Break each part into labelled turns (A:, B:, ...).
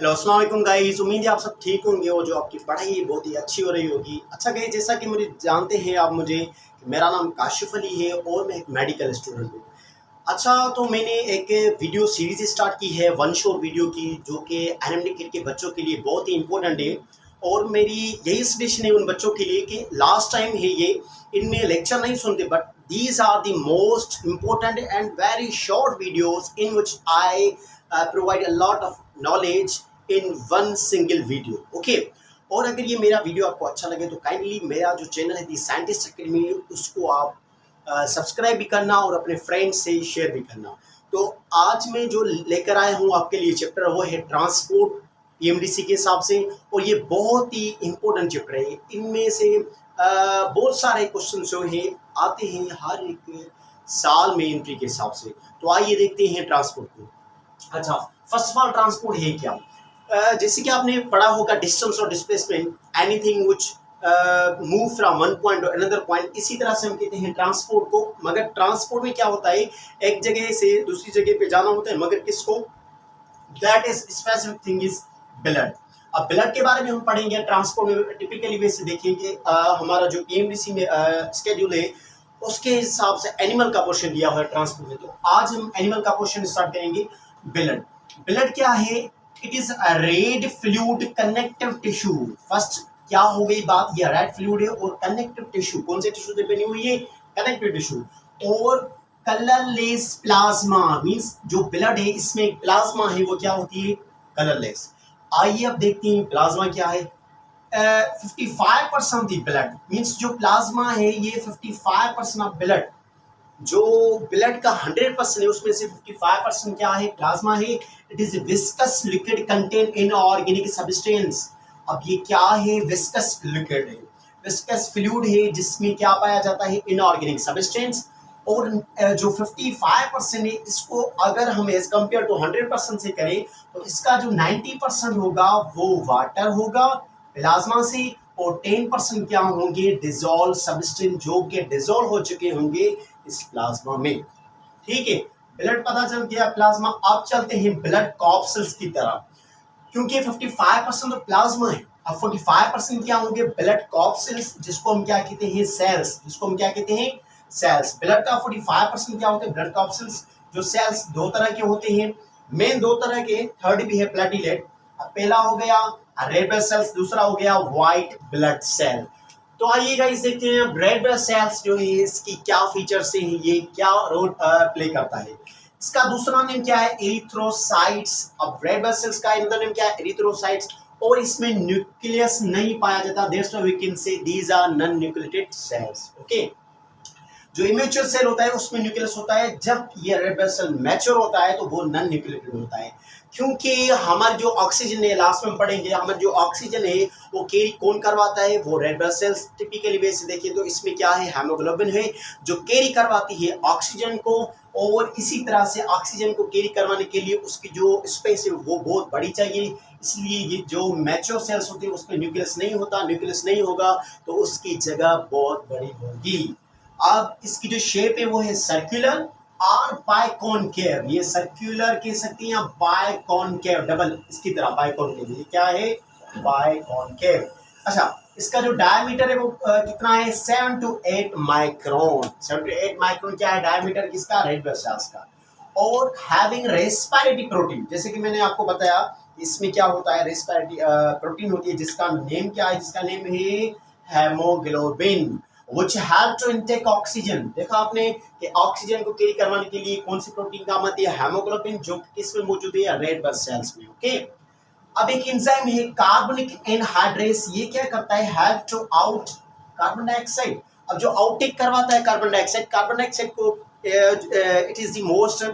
A: Hello अस्सलाम वालेकुम guys. उम्मीद है आप सब ठीक होंगे और जो आपकी पढ़ाई है बहुत ही अच्छी हो रही होगी। अच्छा गाइस, जैसा कि मुझे जानते हैं आप मुझे, मेरा नाम काशिफ अली है और मैं एक मेडिकल स्टूडेंट हूँ। अच्छा, तो मैंने एक वीडियो सीरीज स्टार्ट की है वन शॉट वीडियो की, जो कि एनिमल किड के बच्चों के लिए बहुत ही इंपॉर्टेंट है। और मेरी यही सजेशन है उन बच्चों के लिए कि लास्ट टाइम है ये, इनमें लेक्चर नहीं सुनते, but these are the most important and very short videos in which I provide a lot of knowledge in one single video. Okay, और अगर ये मेरा वीडियो आपको अच्छा लगे तो काइंडली मेरा जो चैनल है दी साइंटिस्ट अकेडमी, उसको आप सब्सक्राइब भी करना और अपने फ्रेंड्स से शेयर भी करना। तो आज मैं जो लेकर आया हूँ आपके लिए चैप्टर, वो है ट्रांसपोर्ट पीएमडीसी के हिसाब से, और ये बहुत ही इम्पोर्टेंट चैप्टर है। इनमें से बहुत सारे क्वेश्चन जो है आते हैं हर एक साल में एंट्री के हिसाब से। तो आइए देखते हैं ट्रांसपोर्ट को। अच्छा, फर्स्ट ऑफ ऑल ट्रांसपोर्ट है क्या? जैसे कि आपने पढ़ा होगा डिस्टेंस और displacement, anything which move from one point two another point, इसी तरह से हम कहते हैं ट्रांसपोर्ट को। मगर ट्रांसपोर्ट में क्या होता है, एक जगह से दूसरी जगह पे जाना होता है, मगर किसको? That is specific thing is blood. अब ब्लड के बारे में हम पढ़ेंगे ट्रांसपोर्ट में। टिपिकली वैसे देखेंगे हमारा जो पीएमडीसी में स्केड्यूल है, उसके हिसाब से एनिमल का पोर्शन दिया हुआ है ट्रांसपोर्ट में। तो आज हम एनिमल का पोर्शन स्टार्ट करेंगे। ब्लड, ब्लड क्या है? It is a red fluid connective tissue. First क्या हो गई बात, ये रेड फ्लूइड है और कनेक्टिव टिश्यू, कौन से टिश्यू से बनी हुई है? Connective tissue. और कलरलेस प्लाज्मा, मींस जो ब्लड है इसमें प्लाज्मा है वो क्या होती है? कलरलेस। आइए अब देखते हैं प्लाज्मा क्या है। 55% ऑफ ब्लड, मींस जो प्लाज्मा है ये 55% ऑफ ब्लड, जो ब्लड का 100% है उसमें से 55% क्या है? प्लाज्मा है। It is viscous liquid contain in organic substance. अब ये क्या है? विस्कस लिक्विड है, विस्कस फ्लूइड है, जिसमें क्या पाया जाता है? Inorganic substance. और जो 55% है, इसको अगर हम एज कम्पेयर टू 100% से करें तो इसका जो 90% होगा वो वाटर होगा प्लाज्मा से, और 10% क्या होंगे? डिजोल्व सब्सटेंस, जो कि डिजोल्व हो चुके होंगे इस प्लाज्मा में। ठीक है, ब्लड पता चल गया, प्लाज्मा। अब चलते हैं ब्लड कॉप्सल्स की तरफ, क्योंकि 55% तो प्लाज्मा है। अब 45% क्या होंगे? ब्लड कॉप्सल्स, जिसको हम क्या कहते हैं? सेल्स, जिसको हम क्या कहते हैं? सेल्स। ब्लड का 45% क्या होते हैं? ब्लड कॉप्सल्स। जो सेल्स दो तरह के होते हैं, मेन दो तरह के, थर्ड भी है प्लेटिलेट। अब पहला हो गया रेड ब्लड सेल्स, दूसरा हो गया व्हाइट ब्लड सेल। तो आइए गाइस देखते हैं रेड ब्लड सेल्स जो है इसकी क्या फीचर्स हैं, ये क्या रोल प्ले करता है। इसका दूसरा नेम क्या है? एरिथ्रोसाइट्स। अब रेड ब्लड सेल्स का अंदर नेम क्या है? एरिथ्रोसाइट्स। और इसमें न्यूक्लियस नहीं पाया जाता, that's why we can say these are non nucleated cells. Okay, जो इमेच्योर सेल होता है उसमें न्यूक्लियस होता है, जब ये रेड ब्लड सेल मैच्योर होता है तो वो नॉन न्यूक्लिएटेड होता है। क्योंकि हमारे जो ऑक्सीजन है, लास्ट में हम पढ़ेंगे, हमारे जो ऑक्सीजन है वो कैरी कौन करवाता है? वो रेड ब्लड सेल्स। टिपिकली वे से देखिए तो इसमें क्या है? हेमोग्लोबिन है जो कैरी करवाती है ऑक्सीजन को, और इसी तरह से ऑक्सीजन को कैरी करवाने के लिए उसकी जो स्पेस है वो बहुत बड़ी चाहिए। इसलिए ये जो मैच्योर सेल्स होती है उसमें न्यूक्लियस नहीं होता, न्यूक्लियस नहीं होगा तो उसकी जगह बहुत बड़ी होगी। अब इसकी जो शेप है वो है सर्कुलर और बाइकॉनकेव। ये सर्कुलर कह सकते हैं या बाइकॉनकेव, डबल इसकी तरह बाइकॉनकेव। ये क्या है? बाइकॉनकेव। अच्छा, इसका जो डायमीटर है वो कितना है? 7 to 8 माइक्रोन। 7 to 8 माइक्रोन क्या है डायमीटर किसका? रेड ब्लड सेल्स का। और हैविंग रेस्पिरेटरी प्रोटीन, जैसे कि मैंने आपको बताया इसमें क्या होता है? रेस्पिरेटरी प्रोटीन होती है, जिसका नेम क्या है? जिसका नेम है haemoglobin, which help to intake oxygen। देखा आपने कि ऑक्सीजन को कैरी करवाने के लिए कौन सी प्रोटीन काम आती है? हेमोग्लोबिन, जो किसमें मौजूद है? रेड ब्लड सेल्स में। ओके, अब एक एंजाइम है कार्बनिक एनहाइड्रेस, ये क्या करता है? Help to out carbon dioxide. अब जो आउटेक करवाता है कार्बन डाइऑक्साइड, कार्बन डाइऑक्साइड को इट इज द मोस्ट,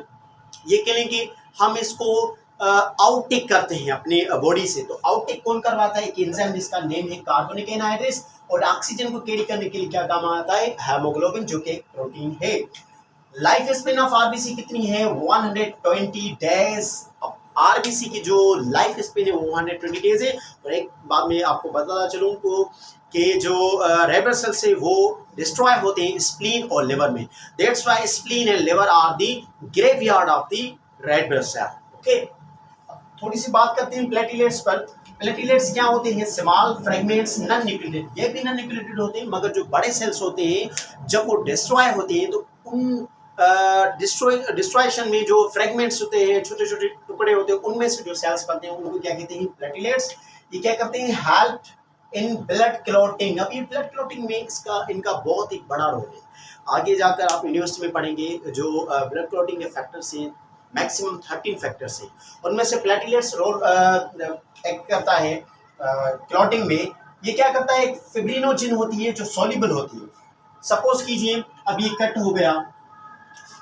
A: ये कह लेंगे हम इसको आउटेक करते हैं अपने बॉडी से। तो आउटेक कौन करवाता है? एक एंजाइम जिसका नेम है कार्बनिक एनहाइड्रेस। और ऑक्सीजन को कैरी करने के लिए क्या काम आता है? हेमोग्लोबिन, जो कि एक प्रोटीन है। लाइफ स्पेन ऑफ आरबीसी कितनी है? 120 डेज। आरबीसी की जो लाइफ स्पेन है वो 120 डेज है। और एक बात मैं आपको बताता चलूं कि जो रेड ब्लड सेल्स है वो डिस्ट्रॉय होते हैं स्प्लीन और लिवर में। That's why spleen and liver are the graveyard of the red blood cell. Okay, थोड़ी सी बात करते हैं प्लेटलेट्स पर। प्लेटलेट्स क्या होते हैं? Small fragments, non nucleated. ये भी नॉन न्यूक्लिएटेड होते हैं, मगर जो बड़े सेल्स होते हैं जब वो डिस्ट्रॉय होते हैं तो उन डिस्ट्रॉयशन में जो फ्रेगमेंट्स होते हैं, छोटे छोटे टुकड़े होते हैं, उनमें से जो सेल्स बनते हैं उनको क्या कहते हैं? प्लेटलेट्स। ये क्या करते हैं? Help in blood clotting. अब ये ब्लड क्लॉटिंग में इनका बहुत ही बड़ा रोल है। आगे जाकर आप यूनिवर्सिटी में पढ़ेंगे जो ब्लड क्लॉटिंग के फैक्टर्स हैं, मैक्सिमम 13 फैक्टर्स हैं। उनमें से प्लेटलेट्स रोल एक्ट करता है क्लॉटिंग में। ये क्या करता है? एक फिब्रिनोजिन होती है जो सॉल्युबल होती है। सपोज कीजिए अब ये कट हो गया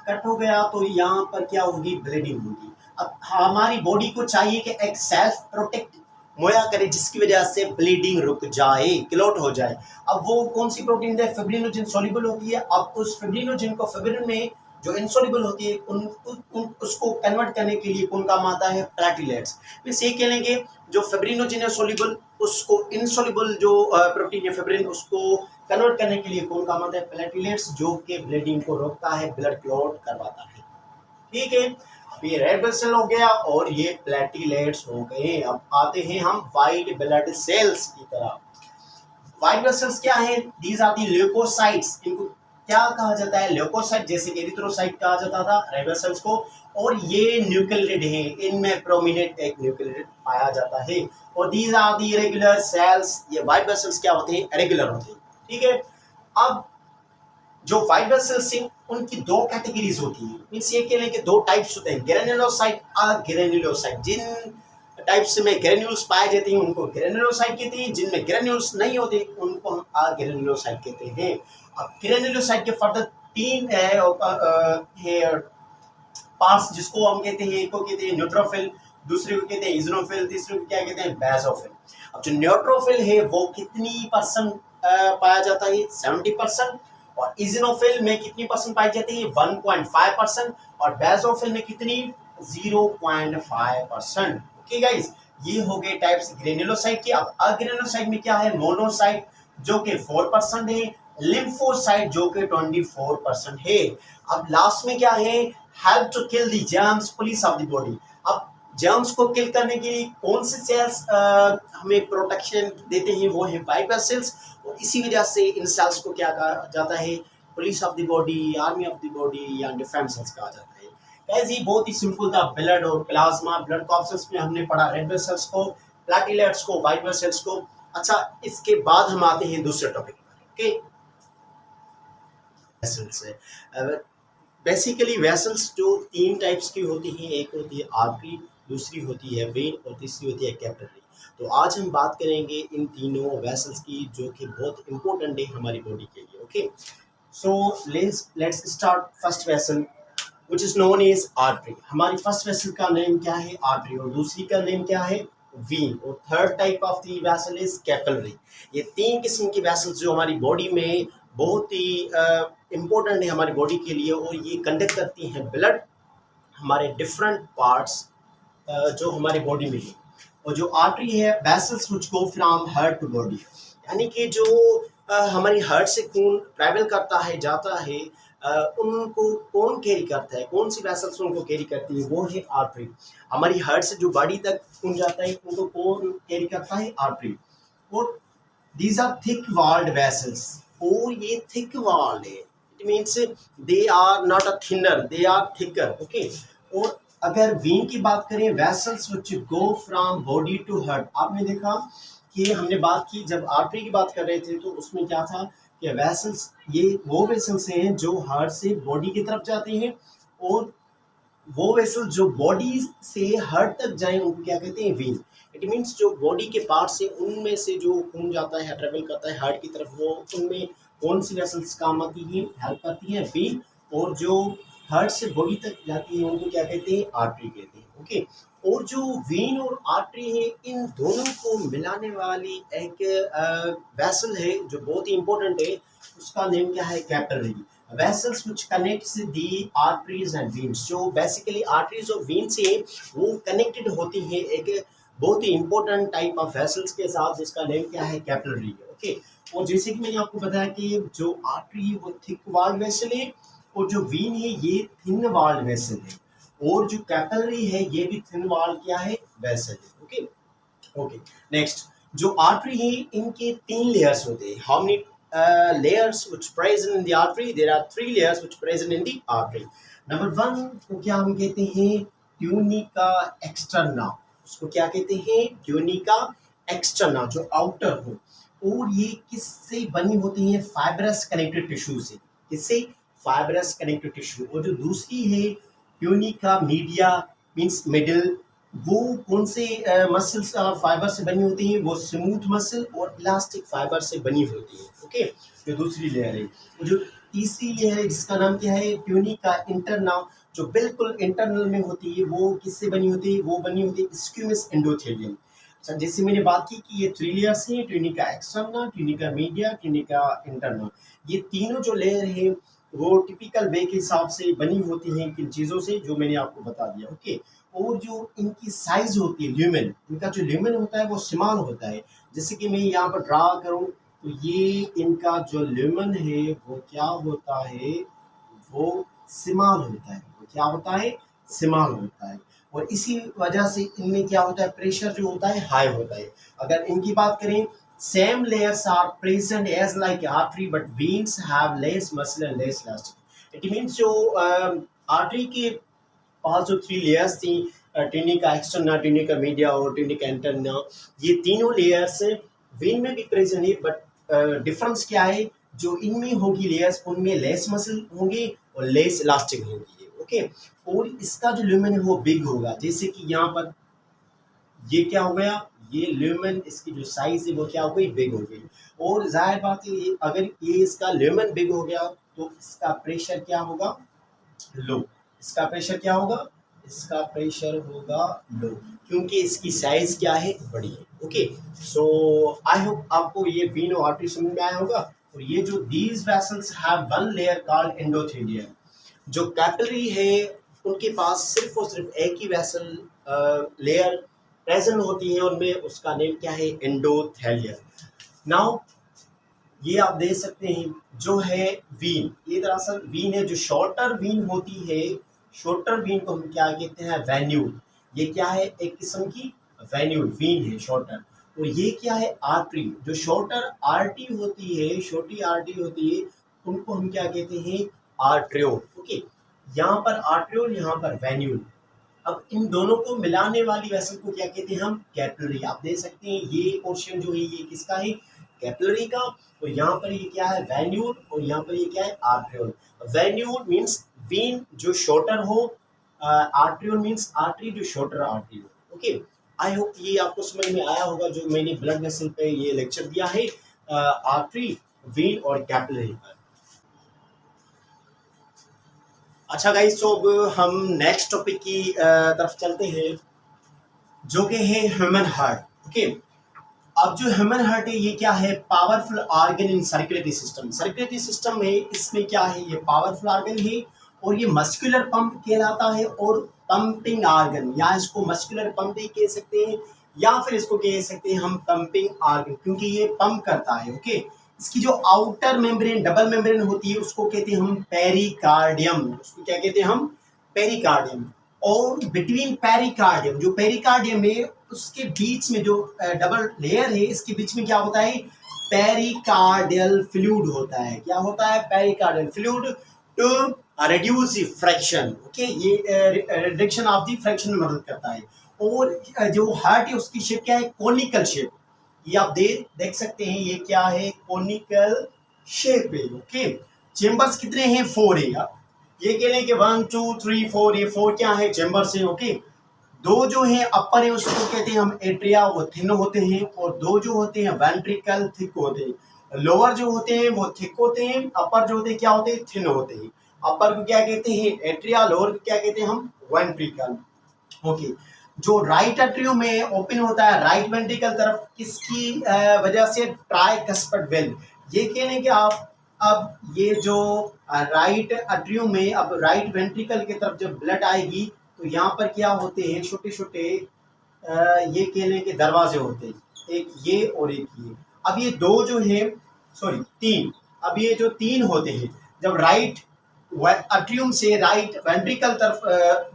A: तो यहाँ पर क्या होगी? ब्लीडिंग होगी। अब हमारी बॉडी को चाहिए कि एक सेल्फ प्रोटेक्ट मुहैया करे जिसकी वजह से ब्लीडिंग रुक जाए, क्लॉट हो जाए। अब वो कौन सी प्रोटीन है? फिब्रिनोजिन सॉल्युबल होती है। अब उस फिब्रिनोजिन को फिब्रिन में जो इनसॉल्युबल होती है उसको कन्वर्ट करने के लिए कौन काम आता है? प्लेटलेट्स। मींस ये कह लेंगे जो फिब्रिनोजिन है सॉल्युबल, उसको इनसॉल्युबल जो प्रोटीन है फिब्रिन, उसको कन्वर्ट करने के लिए कौन काम आता है? प्लेटलेट्स, जो कि ब्लीडिंग को रोकता है, ब्लड क्लॉट करवाता है। ठीक है, ये रेड ब्लड सेल हो गया और ये प्लेटलेट्स हो गए। अब आते हैं हम वाइट ब्लड सेल्स की तरफ। वाइट ब्लड सेल्स क्या है? These are the leukocytes. इनको क्या कहा जाता है? ल्यूकोसाइट, जैसे कि एरिथ्रोसाइट कहा जाता था रेड ब्लड सेल्स को। और ये न्यूक्लियेटेड है, इनमें प्रोमिनेंट एक न्यूक्लियेटेड पाया जाता है। और these are the irregular cells. ये वाइट ब्लड सेल्स क्या होते हैं? रेगुलर होते हैं। ठीक है, अब जो वाइट ब्लड सेल्स हैं उनकी दो कैटेगरीज होती है। मींस ये कह लें कि दो टाइप्स होते हैं, ग्रेनुलोसाइट और ग्रेनुलोसाइट। जिन टाइप्स में ग्रेन्यूल्स पाए जाते हैं उनको ग्रेनुलोसाइट कहते हैं, जिनमें ग्रेन्यूल्स नहीं होते उनको हम अग्रेनुलोसाइट कहते हैं। अब ग्रेनुलोसाइट के फर्दर तीन पार्ट्स जिसको हम कहते हैं, एक को कहते हैं न्यूट्रोफिल, दूसरे को कहते हैं इजनोफिल, तीसरे को क्या कहते हैं? बेसोफिल। अब जो न्यूट्रोफिल है वो कितनी परसेंट पाया जाता है? 70%। और इजनोफिल में कितनी परसेंट पाई जाती है? 1.5%। और बेसोफिल में कितनी? 0.5%। ओके गाइस, ये हो गए टाइप्स ग्रेनुलोसाइट के। अब अग्रेनुलोसाइट में क्या है? मोनोसाइट जो कि 4% है, लिम्फोसाइट जो कि 24% है। अब लास्ट में क्या है? Help to kill the germs, police of the body. अब जर्म्स को किल करने के लिए कौन से सेल्स हमें प्रोटेक्शन देते हैं? वो है वाइट ब्लड सेल्स। और इसी वजह से इन सेल्स को क्या कहा जाता है? Police of the body, army of the body या डिफेंस सेल्स कहा जाता है। गाइस ये बहुत ही सिंपल था। ब्लड और प्लाज्मा, ब्लड कॉर्पसेल्स में हमने पढ़ा रेड ब्लड सेल्स को, प्लेटलेट्स को, वाइट ब्लड सेल्स को। अच्छा, इसके बाद हम आते हैं दूसरे टॉपिक पर। ओके, वेसल्स है। बेसिकली वेसल्स जो तीन टाइप्स की होती हैं, एक होती है आर्टरी, दूसरी होती है वेन और तीसरी होती है कैपिलरी। तो आज हम बात करेंगे इन तीनों वेसल्स की जो कि बहुत इंपॉर्टेंट है हमारी बॉडी के लिए। Okay, so let's start first vessel which is known as artery. हमारी फर्स्ट वेसल का नेम क्या है? आर्टरी। और दूसरी का नेम क्या है? वीन। और third type of the vessel is capillary. ये तीन किस्म की वेसल्स जो हमारी बॉडी में बहुत ही इम्पोर्टेंट है हमारी बॉडी के लिए, और ये कंडक्ट करती हैं ब्लड हमारे डिफरेंट पार्ट्स जो हमारी बॉडी में है। और जो आर्टरी है, vessels which go from heart to body, यानी कि जो हमारी हार्ट से खून ट्रैवल करता है, जाता है, उनको कौन कैरी करता है? कौन सी वेसल्स उनको कैरी करती है? वो है आर्टरी। हमारी हार्ट से जो बॉडी तक खून जाता है उनको कौन कैरी करता है? आर्टरी। और these are thick walled vessels. और ये थिक वॉल्ड है, it means they are not a thinner, they are thicker. Okay, और अगर वीन की बात करें, vessels which go from body to heart. आपने देखा कि हमने बात की जब आर्टरी की बात कर रहे थे तो उसमें क्या था कि वेसल्स, ये वो वेसल्स हैं जो हार्ट से बॉडी की तरफ जाते हैं, और वो वेसल जो बॉडी से हार्ट तक जाए उनको क्या कहते हैं? वीन। इट मीन्स जो बॉडी के पार्ट्स हैं उनमें से जो खून जाता है, ट्रेवल करता है हार्ट की तरफ, वो उनमें कौन सी वेसल्स काम आती हैं? हेल्प करती हैं? वीन। और जो हार्ट से बॉडी तक जाती है उनको क्या कहते हैं? आर्टरी कहते हैं। ओके, और जो वीन और आर्टरी है, इन दोनों को मिलाने वाली एक वेसल है जो बहुत ही इंपॉर्टेंट है, उसका नेम क्या है? Capillary. Vessels which connects the arteries and veins. जो बेसिकली आर्टरीज और वेन्स है वो कनेक्टेड होती हैं एक बहुत ही इंपॉर्टेंट टाइप ऑफ वेसल्स के साथ, जिसका नेम क्या है? कैपिलरी। ओके, और जैसे कि मैंने आपको बताया कि जो आर्टरी है वो थिक वॉल्ड वेसल है, और जो वीन है ये थिन वॉल्ड वेसल है, और जो कैपिलरी है ये भी थिन वॉल्ड क्या है? वेसल। ओके ओके नेक्स्ट, जो आर्टरी है इनके 3 लेयर्स होते हैं। How many layers which present in the artery? There are 3 layers which present in the artery. Number 1 को क्या हम कहते हैं? Tunica externa. उसको क्या कहते हैं? ट्यूनिका एक्सटर्ना, जो आउटर हो। और ये किससे बनी होती है? फाइब्रस कनेक्टिव टिश्यू से। किससे? Fibrous connective tissue. और जो दूसरी है ट्यूनिका मीडिया मीन्स मिडिल, वो कौन से मसल्स और फाइबर से बनी होती है? वो स्मूथ मसल और इलास्टिक फाइबर से बनी होती है। ओके, जो दूसरी लेयर है। जो तीसरी लेयर है जिसका नाम क्या है? ट्यूनिका इंटरना, जो बिल्कुल इंटरनल में होती है। वो किससे बनी होती है? वो बनी होती है स्क्यूमस एंडोथेलियम। अच्छा, जैसे मैंने बात की कि ये 3 लेयर्स हैं, tunica externa, tunica media, tunica interna. ये तीनों जो लेयर है वो टिपिकल वे के हिसाब से बनी होती हैं किन चीज़ों से, जो मैंने आपको बता दिया। ओके, और जो इनकी साइज होती है ल्यूमेन, इनका जो ल्यूमेन होता है वो समान होता है। जैसे कि मैं यहाँ पर ड्रा करूँ तो ये इनका जो ल्यूमेन है वो क्या होता है? वो समान होता है। वो क्या होता है? समान होता है। और इसी वजह से इनमें क्या होता है? प्रेशर जो होता है हाई होता है। अगर इनकी बात करें, same layers are present as like artery but veins have less muscle and less elastic. It means जो आर्टरी के पास जो 3 लेयर्स थी, ट्यूनिका एक्सटर्ना, ट्यूनिका मीडिया और ट्यूनिका इंटरना, ये तीनों लेयर्स वेन में भी प्रेजेंट है। बट डिफरेंस क्या है? जो इनमें होगी लेयर्स, उनमें लेस मसल होंगे और लेस इलास्टिक होंगी। ओके, और इसका जो ल्यूमेन है वो बिग होगा। जैसे कि यहाँ पर ये क्या हो गया? ये ल्यूमेन, इसकी जो साइज है वो क्या हो गई? बिग हो गई। और जाहिर बात है अगर ये इसका ल्यूमेन बिग हो गया तो इसका प्रेशर क्या होगा? लो। इसका प्रेशर क्या होगा? इसका प्रेशर होगा लो, क्योंकि इसकी साइज क्या है? बड़ी है। ओके, सो आई होप आपको ये वेन और आर्टरी समझ में आया होगा। और ये जो these vessels have one layer called endothelium. जो कैपिलरी है उनके पास सिर्फ और सिर्फ एक ही वेसल लेयर प्रेजेंट होती है उनमें, उसका नेम क्या है? एंडोथेलियम। नाउ ये आप देख सकते हैं जो है वीन, ये दरअसल वीन है। जो शॉर्टर वीन होती है, शॉर्टर वीन को हम क्या कहते हैं? वेन्यूल। ये क्या है? एक किस्म की वेन्यूल वीन है शॉर्टर। और ये क्या है? आर्टरी। जो शॉर्टर आर्टरी होती है, छोटी आर्टरी होती है, उनको हम क्या कहते हैं? आर्ट्रियोल। ओके, यहाँ पर आर्ट्रियोल, यहाँ पर वेन्यूल। अब इन दोनों को मिलाने वाली वेसल को क्या कहते हैं? हम कैपिलरी। आप देख सकते हैं ये पोर्शन जो है ये किसका है? कैपिलरी का। और यहाँ पर ये क्या है? वेन्यूल। और यहाँ पर ये क्या है? आर्ट्रियोल। वेन्यूल मीन्स वेन जो शॉर्टर हो, आर्ट्रियोल मीन्स आर्टरी जो शॉर्टर आर्टरी हो। ओके, आई होप ये आपको समझ में आया होगा जो मैंने ब्लड वेसल पे ये लेक्चर दिया है, आर्टरी, वेन और कैपिलरी पर। अच्छा गाइस, तो अब हम नेक्स्ट टॉपिक की तरफ चलते हैं, जो कि है ह्यूमन हार्ट। ओके, अब जो ह्यूमन हार्ट है ये क्या है? Powerful organ in circulatory system. Circulatory system में इसमें क्या है? ये पावरफुल ऑर्गन है और ये मस्कुलर पंप कहलाता है और पंपिंग ऑर्गन, या इसको मस्कुलर पंप भी कह सकते हैं या फिर इसको कह सकते हैं हम पंपिंग ऑर्गन, क्योंकि ये पंप करता है। ओके, इसकी जो आउटर मेम्ब्रेन, डबल मेम्ब्रेन होती है, उसको कहते हैं हम पेरिकार्डियम। उसको क्या कहते हैं हम? पेरिकार्डियम। और बिटवीन पेरिकार्डियम, जो पेरिकार्डियम है उसके बीच में जो डबल लेयर है, इसके बीच में क्या होता है? पेरिकार्डियल फ्लूइड होता है। क्या होता है? Pericardial fluid to reduce friction. Okay, ये रिडक्शन ऑफ द फ्रैक्शन में मदद करता है। और जो हार्ट है उसकी शेप क्या है? Conical shape. ये आप देख सकते हैं, ये क्या है? कोनिकल शेप है। ओके, चेम्बर्स कितने हैं? 4 है। ये कह लें कि 1 2 3 4, ये 4 क्या है? चेम्बर्स हैं। ओके, 2 जो हैं अपर है उसको कहते हैं हम एट्रिया, वो थिन होते हैं। और 2 जो होते हैं वेंट्रिकल, थिक होते हैं। लोअर जो होते हैं वो थिक होते हैं, अपर जो होते हैं क्या होते हैं? थिन होते हैं। अपर को क्या कहते हैं? एट्रिया। लोअर को क्या कहते हैं हम? वेंट्रिकल। ओके, जो राइट एट्रियम में ओपन होता है राइट वेंट्रिकल तरफ, किसकी वजह से? Tricuspid valve. ये कहने कि आप अब ये जो राइट एट्रियम में अब राइट वेंट्रिकल की तरफ जब ब्लड आएगी तो यहाँ पर क्या होते हैं? छोटे छोटे ये कहने के दरवाजे होते हैं, एक ये और एक ये। अब ये 2 जो है, सॉरी 3, अब ये जो 3 होते हैं, जब राइट एट्रियम से राइट वेंट्रिकल तरफ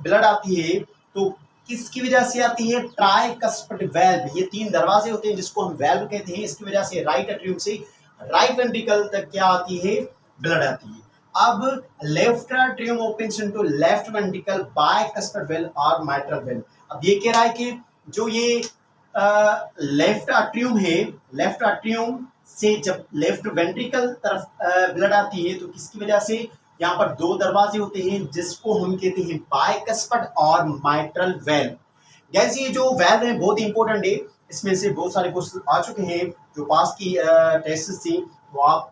A: ब्लड आती है तो किसकी वजह से आती है? Tricuspid valve. ये 3 दरवाजे होते हैं जिसको हम वेल्व कहते हैं। इसकी वजह से राइट एट्रियम से राइट वेंट्रिकल तक क्या आती है? ब्लड आती है। अब left atrium opens into left ventricle bicuspid valve और माइट्रल वेल्व। अब ये कह रहा है कि जो ये लेफ्ट एट्रियम है, लेफ्ट एट्रियम से जब लेफ्ट वेंट्रिकल तरफ ब्लड आती है तो किसकी वजह से? यहाँ पर 2 दरवाजे होते हैं जिसको हम कहते हैं बाइकस्पिड और माइट्रल वेल्व। गैस ये जो वेल्व है बहुत इंपॉर्टेंट है, इसमें से बहुत सारे क्वेश्चन आ चुके हैं जो पास की टेस्ट थी, वो आप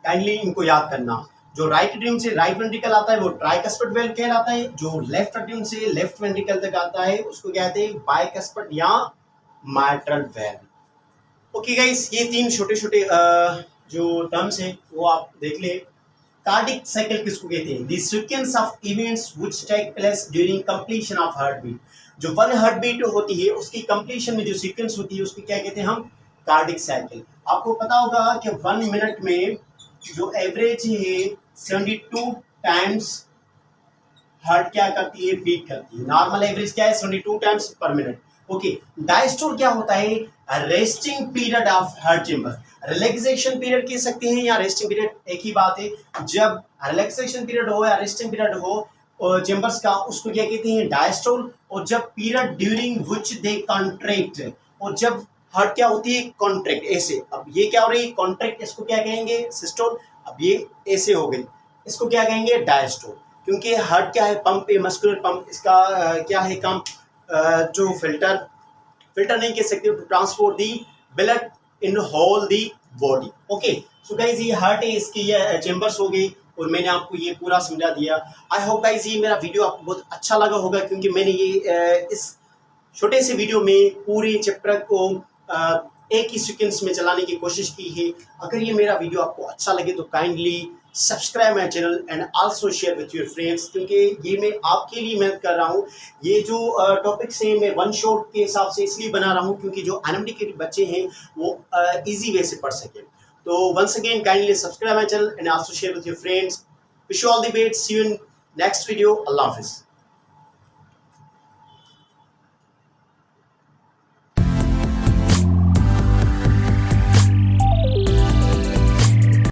A: काइंडली इनको याद करना। जो राइट एट्रियम से राइट वेंट्रिकल आता है वो ट्राइकस्पिड वेल्व कहलाता है। जो लेफ्ट एट्रियम से लेफ्ट वेंट्रिकल तक आता है उसको कहते हैं बाइकस्पिड या माइट्रल वेल्व। ओके गाइस, ये 3 छोटे छोटे जो टर्म्स हैं वो आप देख ले। कार्डिक साइकिल किसको कहते हैं? The sequence of events which take place during completion of heart beat. जो 1 हार्ट बीट होती है उसकी कंप्लीशन में जो सीक्वेंस होती है उसको क्या कहते हैं हम? Cardiac cycle. आपको पता होगा कि 1 मिनट में जो एवरेज है 72 टाइम्स हार्ट क्या करती है? बीट करती है। नॉर्मल एवरेज क्या है? 72 टाइम्स पर मिनट। ओके, डायस्टोल क्या होता है? Resting period of heart chamber. Relaxation period कह सकते हैं या रेस्टिंग पीरियड एक ही बात है। जब रिलैक्सेशन पीरियड हो या रेस्टिंग पीरियड हो चेंबर्स का, उसको क्या कहते हैं? डायस्टोल। और जब period during which they contract, और जब हार्ट क्या होती है? कॉन्ट्रैक्ट। ऐसे, अब ये क्या हो रही है? कॉन्ट्रैक्ट। इसको क्या कहेंगे? सिस्टोल। अब ये ऐसे हो गई, इसको क्या कहेंगे? डायस्टोल। क्योंकि हार्ट क्या है? पंप है, मस्कुलर पंप। इसका क्या है काम? जो फिल्टर नहीं कह सकते, to transport the blood in whole the body. Okay, so guys ये हार्ट है, इसकी ये चेंबर्स हो गई और मैंने आपको ये पूरा समझा दिया। आई होप गाइज ये मेरा वीडियो आपको बहुत अच्छा लगा होगा, क्योंकि मैंने ये इस छोटे से वीडियो में पूरे चैप्टर को एक ही सीक्वेंस में चलाने की कोशिश की है। अगर ये मेरा वीडियो आपको अच्छा लगे तो kindly subscribe my channel and also share with your friends, क्योंकि ये मैं आपके लिए मेहनत कर रहा हूँ। ये जो टॉपिक्स हैं मैं 1 शॉट के हिसाब से इसलिए बना रहा हूँ क्योंकि जो अनएजुकेटेड बच्चे हैं वो इजी वे से पढ़ सकें। तो once again kindly subscribe my channel and also share with your friends. Wish you all the best. See you in next video. अल्लाह हाफिज़।